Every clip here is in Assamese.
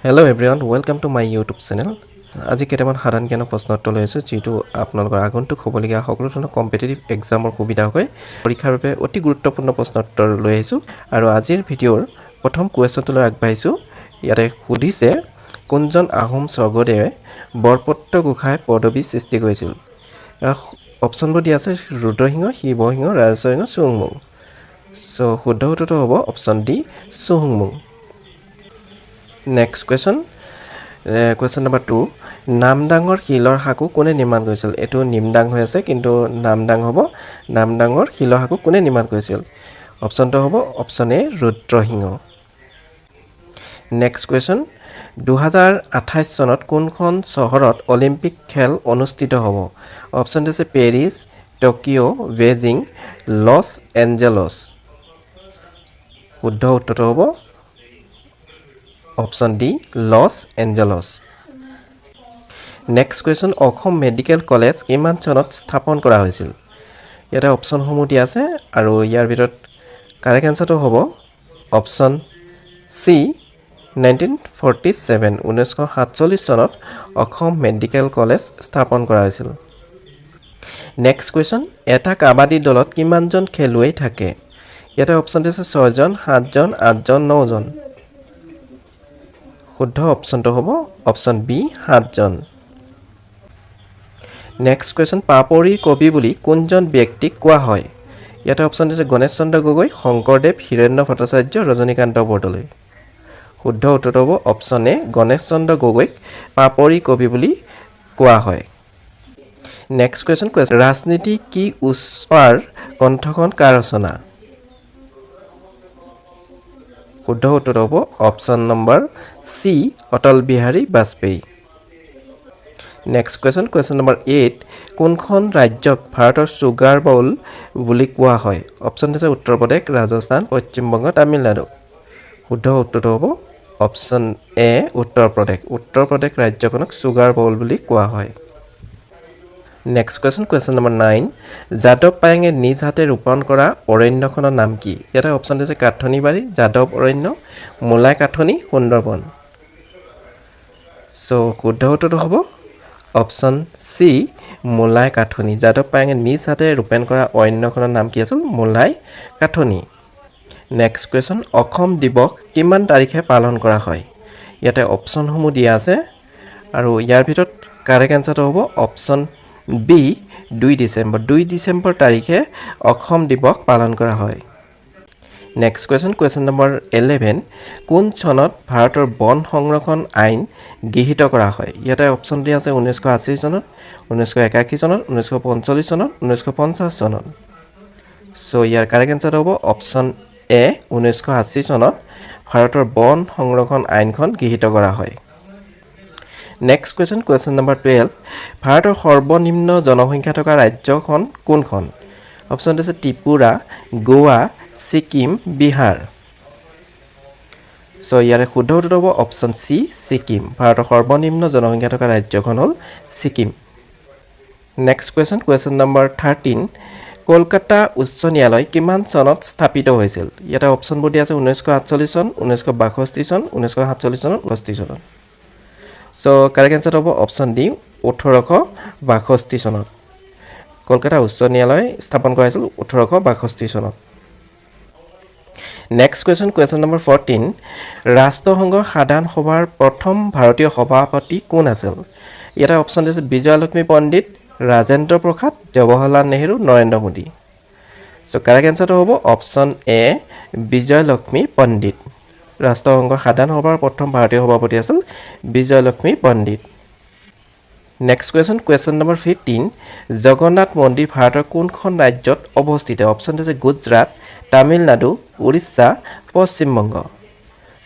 Hello everyone, welcome to my YouTube channel. আজি কেইটামান সাধাৰণ জ্ঞানৰ প্ৰশ্ন উত্তৰ লৈ আছো যিটো আপোনালোকৰ আগন্তুক হ'বলগীয়া সকলো ধৰণৰ কম্পিটিটিভ এক্সামৰ সুবিধা হয় পৰীক্ষাৰ বাবে অতি গুৰুত্বপূৰ্ণ প্ৰশ্ন উত্তৰ লৈ আহিছো আৰু আজিৰ ভিডিঅ'ৰ প্ৰথম কুৱেশ্যনটো আগবাঢ়িছো ইয়াতে সুধিছে কোনজন আহোম স্বৰ্গদেৱে বৰপত্ৰ গোসাঁই পদবী সৃষ্টি কৰিছিল অপচনবোৰ দিয়া আছে ৰুদ্ৰসিংহ শিৱসিংহ ৰাজেশ্বৰ সিংহ চুহুংমুং সো শুদ্ধ উত্তৰটো হ'ব অপচন ডি চুহুংমুং Next question, question number 2. নামদাঙৰ শিলৰ সাঁকো কোনে নিৰ্মাণ কৰিছিল? এটো নিমদাং হৈ আছে কিন্তু নামদাং হ'ব। নামদাঙৰ শিলৰ সাঁকো কোনে নিৰ্মাণ কৰিছিল? অপচনটো হ'ব অপচন এ ৰুদ্ৰসিংহ। নেক্সট কুৱেশ্যন 2028 চনত কোনখন চহৰত অলিম্পিক খেল অনুষ্ঠিত হ'ব? অপচন আছে Paris, Tokyo', Beijing, Los Angeles উত্তৰটো হ'ব option D Los next question Assam medical college কিমান চনত স্থাপন কৰা হৈছিল? ইয়াতে অপচনসমূহ দিয়া আছে আৰু ইয়াৰ ভিতৰত কাৰেক্ট এনসাৰটো হ'ব অপচন চি 1947 1947 চনত অসম মেডিকেল কলেজ স্থাপন কৰা হৈছিল। নেক্সট কুৱেশ্যন এটা কাবাডী দলত কিমানজন খেলুৱৈ থাকে? ইয়াতে অপচন আছে 6 জন 7 জন 8 জন 9 জন। শুদ্ধ অপচনটো হ'ব অপচন বি 7 জন। নেক্সট কুৱেশ্যন পাপৰিৰ কবি বুলি কোনজন ব্যক্তিক কোৱা হয়? ইয়াতে অপচন আছে গণেশ চন্দ্ৰ গগৈ, শংকৰদেৱ, হিৰণ্য ভট্টাচাৰ্য, ৰজনীকান্ত বৰদলৈ। শুদ্ধ উত্তৰটো হ'ব অপচন এ গণেশ চন্দ্ৰ গগৈক পাপৰি কবি বুলি কোৱা হয়। নেক্সট কুৱেশ্যন ৰাজনীতি কি উৎসৰ কণ্ঠখন কাৰ ৰচনা? শুদ্ধ উত্তৰ হ'ব option number C Atal Bihari Vajpayee. Next question number 8 কোনখন ৰাজ্যক ভাৰতৰ চুগাৰ বাউল বুলি কোৱা হয়? অপচন আছে উত্তৰ প্ৰদেশ, ৰাজস্থান, পশ্চিমবংগ, তামিলনাডু। শুদ্ধ উত্তৰটো হ'ব অপচন এ উত্তৰ প্ৰদেশ। উত্তৰ প্ৰদেশ ৰাজ্যখনক চুগাৰ বাউল বুলি কোৱা হয়। নেক্সট কুৱেশ্যন নম্বৰ 9 যাদৱ পায়েঙে নিজ হাতে ৰোপণ কৰা অৰণ্যখনৰ নাম কি? ইয়াতে অপচন আছে কাঠনিবাৰী, যাদৱ অৰণ্য, মোলাই কাঠনি, সুন্দৰবন। সো শুদ্ধ উত্তৰটো হ'ব অপচন চি মোলাই কাঠনি। যাদৱ পায়েঙে নিজ হাতে ৰোপণ কৰা অৰণ্যখনৰ নাম কি আছিল? মোলাই কাঠনি। নেক্সট কুৱেশ্যন অসম দিৱস কিমান তাৰিখে পালন কৰা হয়? ইয়াতে অপচনসমূহ দিয়া আছে আৰু ইয়াৰ ভিতৰত কাৰেক্ট এনসাৰটো হ'ব অপচন বি 2 ডিচেম্বৰ। 2 ডিচেম্বৰ তাৰিখে অসম দিৱস পালন কৰা হয়। নেক্সট কুৱেশ্যন নম্বৰ 11 কোন চনত ভাৰতৰ বন সংৰক্ষণ আইন গৃহীত কৰা হয়? ইয়াতে অপচন দিয়া আছে 1980 চনত, 1981 চনত, 1945 চনত, 1950 চনত। সো ইয়াৰ কাৰেক্ট এনসাৰ হ'ব অপচন এ 1980 চনত ভাৰতৰ বন সংৰক্ষণ আইনখন গৃহীত কৰা হয়। নেক্সট কুৱেশ্যন নম্বৰ 12 ভাৰতৰ সৰ্বনিম্ন জনসংখ্যা থকা ৰাজ্যখন কোনখন? অপচন আছে ত্ৰিপুৰা, গোৱা, ছিকিম, বিহাৰ। সো ইয়াৰে শুদ্ধ উত্তৰ হ'ব অপচন চি ছিকিম। ভাৰতৰ সৰ্বনিম্ন জনসংখ্যা থকা ৰাজ্যখন হ'ল Sikkim. Next question number 13 Kolkata উচ্চ ন্যায়ালয় কিমান চনত স্থাপিত হৈছিল? ইয়াতে অপচনবোৰ দিয়া আছে 1948 চন, 1962 চন, 1947 চনত, 1962 চনত। সো কাৰেক্ট এনসাৰ হ'ব অপচন ডি 1862 চনত। কলকাতা উচ্চ ন্যায়ালয় স্থাপন কৰা হৈছিল 1862 চনত। নেক্সট কুৱেশ্যন নম্বৰ 14 ৰাষ্ট্ৰসংঘৰ সাধাৰণ সভাৰ প্ৰথম ভাৰতীয় সভাপতি কোন আছিল? ইয়াতে অপচন আছে বিজয়লক্ষ্মী পণ্ডিত, ৰাজেন্দ্ৰ প্ৰসাদ, জৱাহৰলাল নেহৰু, নৰেন্দ্ৰ মোদী। সো কাৰেক্ট এনসাৰটো হ'ব অপচন এ বিজয়লক্ষ্মী পণ্ডিত। ৰাষ্ট্ৰসংঘৰ সাধাৰণ সভাৰ প্ৰথম ভাৰতীয় সভাপতি আছিল বিজয়লক্ষ্মী পণ্ডিত। নেক্সট কুৱেশ্যন নম্বৰ 15 জগন্নাথ মন্দিৰ ভাৰতৰ কোনখন ৰাজ্যত অৱস্থিত? অপচন আছে গুজৰাট, তামিলনাডু, উৰিষ্যা, পশ্চিমবংগ।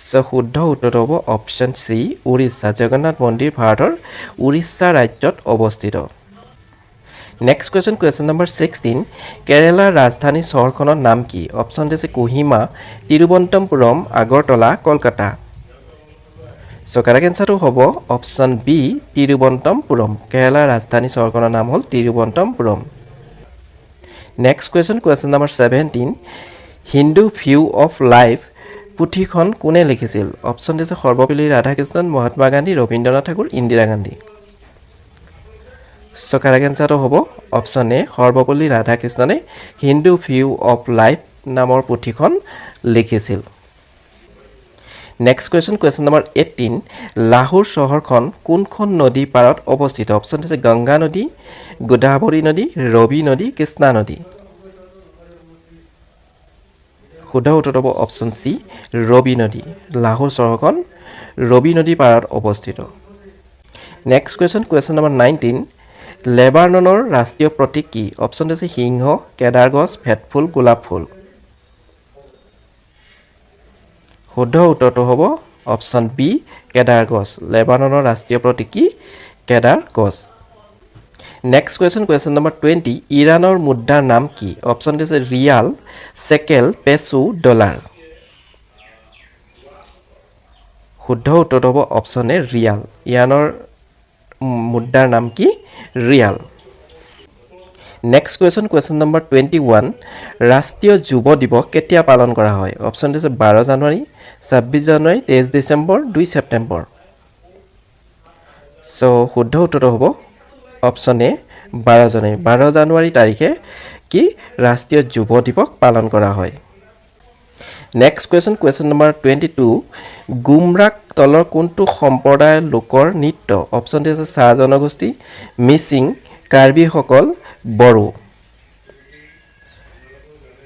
সো শুদ্ধ উত্তৰটো হ'ব অপচন চি উৰিষ্যা। জগন্নাথ মন্দিৰ ভাৰতৰ উৰিষ্যা ৰাজ্যত অৱস্থিত। নেক্সট কুৱেশ্যন নম্বৰ 16 কেৰালাৰ ৰাজধানী চহৰখনৰ নাম কি? অপচন আছে কোহিমা, তিৰুৱনন্তপুৰম, আগৰতলা, কলকাতা। সো কাৰেক্ট এনসাৰটো হ'ব অপচন বি তিৰুৱনন্তপুৰম। কেৰালাৰ ৰাজধানী চহৰখনৰ নাম হ'ল Thiruvananthapuram. Next question number 17 Hindu view of life পুথিখন কোনে লিখিছিল অপচন দিছে সৰ্বপল্লী ৰাধাকৃষ্ণন মহাত্মা গান্ধী ৰবীন্দ্ৰনাথ ঠাকুৰ ইন্দিৰা গান্ধী সো কাৰেক্ট আনসাৰটো হ'ব অপচন এ সৰ্বপল্লী ৰাধাকৃষ্ণনে হিন্দু ভিউ অফ লাইফ নামৰ পুথিখন লিখিছিল নেক্সট question number 18 লাহোৰ চহৰখন কোনখন নদী পাৰত অৱস্থিত অপচন আছে গংগা নদী গোদাবৰী নদী ৰবি নদী কৃষ্ণা নদী শুদ্ধ উত্তৰ হ'ব অপচন সি ৰবি নদী লাহোৰ চহৰখন ৰবি নদী পাৰত অৱস্থিত নেক্সট question number 19 লেবাননৰ ৰাষ্ট্ৰীয় প্ৰতীক কি অপচন আছে সিংহ কেদাৰ গছ ভেটফুল গোলাপ ফুল শুদ্ধ উত্তৰটো হ'ব অপচন বি কেদাৰ গছ লেবাননৰ ৰাষ্ট্ৰীয় প্ৰতীক কি কেদাৰ গছ নেক্সট question number 20 ইৰানৰ মুদ্ৰাৰ নাম কি অপচন আছে ৰিয়াল সেকেল পেসো ডলাৰ শুদ্ধ উত্তৰটো হ'ব অপচন এ ৰিয়াল ইৰানৰ মুদ্ৰাৰ নাম কি ৰিয়াল নেক্সট question number 21 ৰাষ্ট্ৰীয় যুৱ দিৱস কেতিয়া পালন কৰা হয় অপচন আছে 12 জানুৱাৰী 26 জানুৱাৰী 23 ডিসেম্বৰ 2 সেপ্টেম্বৰ সো শুদ্ধ উত্তৰটো হ'ব অপচন এ 12 জানুৱাৰী তাৰিখে কি ৰাষ্ট্ৰীয় যুৱ দিৱস পালন কৰা হয় নেক্সট question number 22 গুমৰাক তলৰ কোনটো সম্প্ৰদায়ৰ লোকৰ নৃত্য অপচন আছে চাহ জনগোষ্ঠী মিচিং কাৰ্বি সকল বড়ো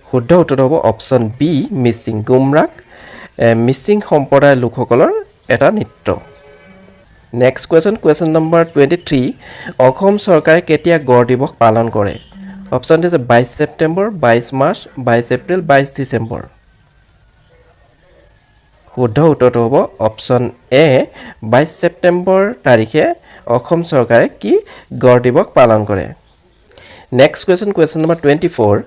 শুদ্ধ উত্তৰ হ'ব অপচন বি মিচিং গুমৰাক মিচিং সম্প্ৰদায়ৰ লোকসকলৰ এটা নৃত্য নেক্সট question number 23 অসম চৰকাৰে কেতিয়া গড় দিৱস পালন কৰে অপচন আছে 22 সেপ্টেম্বৰ 22 মাৰ্চ 22 এপ্ৰিল 22 ডিসেম্বৰ শুদ্ধ উত্তৰটো হ'ব অপচন এ 22 সেপ্টেম্বৰ তাৰিখে অসম চৰকাৰে কি গড় দিৱস পালন কৰে নেক্সট question number 24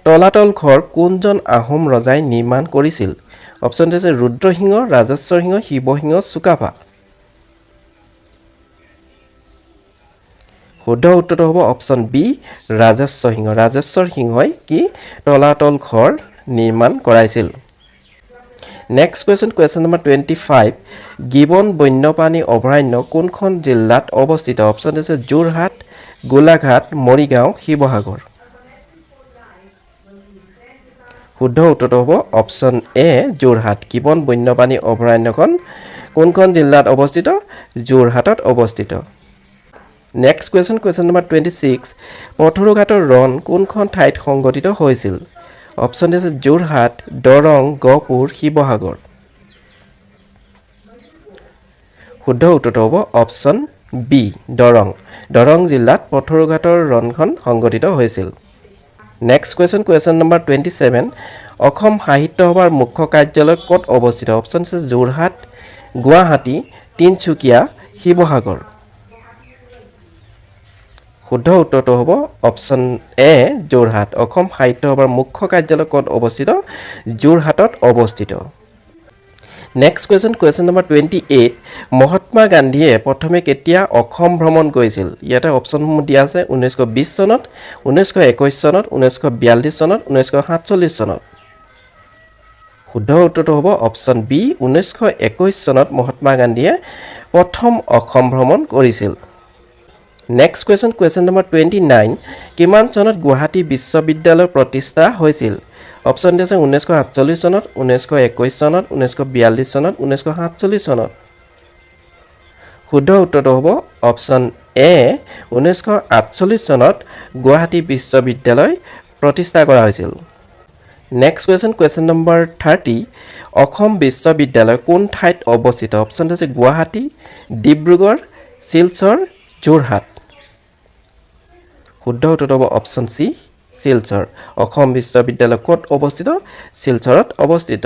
তলাতল ঘৰ কোনজন আহোম ৰজাই নিৰ্মাণ কৰিছিল অপচন আছে ৰুদ্ৰসিংহ ৰাজেশ্বৰ সিংহ শিৱসিংহ চুকাফা শুদ্ধ উত্তৰটো হ'ব অপচন বি ৰাজেশ্বৰ সিংহই কি তলাতল ঘৰ নিৰ্মাণ কৰাইছিল নেক্সট question number 25 গিবন বন্যপ্ৰাণী অভয়াৰণ্য কোনখন জিলাত অৱস্থিত অপচন আছে যোৰহাট গোলাঘাট মৰিগাঁও শিৱসাগৰ শুদ্ধ উত্তৰটো হ'ব অপচন এ যোৰহাট গিবন বন্যপ্ৰাণী অভয়াৰণ্যখন কোনখন জিলাত অৱস্থিত যোৰহাটত অৱস্থিত নেক্সট question number 26 পথৰুঘাটৰ ৰণ কোনখন ঠাইত সংঘটিত হৈছিল অপচন আছে যোৰহাট দৰং গহপুৰ শিৱসাগৰ শুদ্ধ উত্তৰটো হ'ব অপচন বি দৰং জিলাত পথৰুঘাটৰ ৰণখন সংঘটিত হৈছিল নেক্সট question number 27 অসম সাহিত্য সভাৰ মুখ্য কাৰ্যালয় ক'ত অৱস্থিত অপচন আছে যোৰহাট গুৱাহাটী তিনচুকীয়া শিৱসাগৰ শুদ্ধ উত্তৰটো হ'ব অপচন এ যোৰহাট অসম সাহিত্য সভাৰ মুখ্য কাৰ্যালয় ক'ত অৱস্থিত যোৰহাটত অৱস্থিত নেক্সট question number 28 মহাত্মা গান্ধীয়ে প্ৰথমে কেতিয়া অসম ভ্ৰমণ কৰিছিল ইয়াতে অপচনসমূহ দিয়া আছে 1920 চনত 1921 চনত 1942 চনত 1947 চনত শুদ্ধ উত্তৰটো হ'ব অপচন বি 1921 চনত মহাত্মা গান্ধীয়ে প্ৰথম অসম ভ্ৰমণ কৰিছিল নেক্সট question number 29 কিমান চনত গুৱাহাটী বিশ্ববিদ্যালয় প্ৰতিষ্ঠা হৈছিল অপচন আছে 1948 চনত 1921 চনত 1942 চনত 1947 চনত শুদ্ধ উত্তৰটো হ'ব অপচন এ 1948 চনত গুৱাহাটী বিশ্ববিদ্যালয় প্ৰতিষ্ঠা কৰা হৈছিল নেক্সট question number 30 অসম বিশ্ববিদ্যালয় কোন ঠাইত অৱস্থিত অপচন আছে গুৱাহাটী ডিব্ৰুগড় শিলচৰ যোৰহাট শুদ্ধ উত্তৰটো হ'ব অপচন সি শিলচৰ অসম বিশ্ববিদ্যালয় ক'ত অৱস্থিত শিলচৰত অৱস্থিত